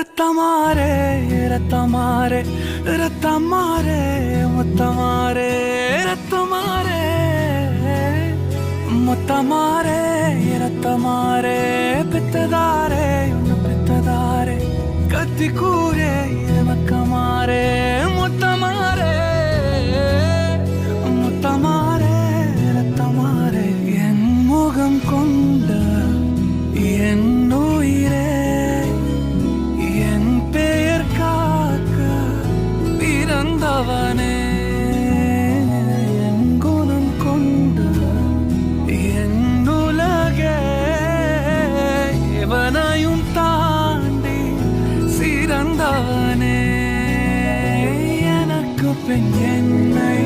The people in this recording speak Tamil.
ரத்தமாரே ரத்தமாரே ரத்தமாரே முத்தமாரே ரத்தமாரே முத்தமாரே ரத்தமாரே பித்ததாரே உன்னை பித்ததாரே கத்தி கூரே மக்கமாரே முத்தமாரே முத்தமாரே ரத்தமாரே என் முகம் கொண்ட என் உயிரே என் பெயர் காக்க பிறந்தவனே என் குணம் கொண்ட என் உலகே எவனையும் தாண்டி சிறந்தவனே எனக்கு பெண் என்னை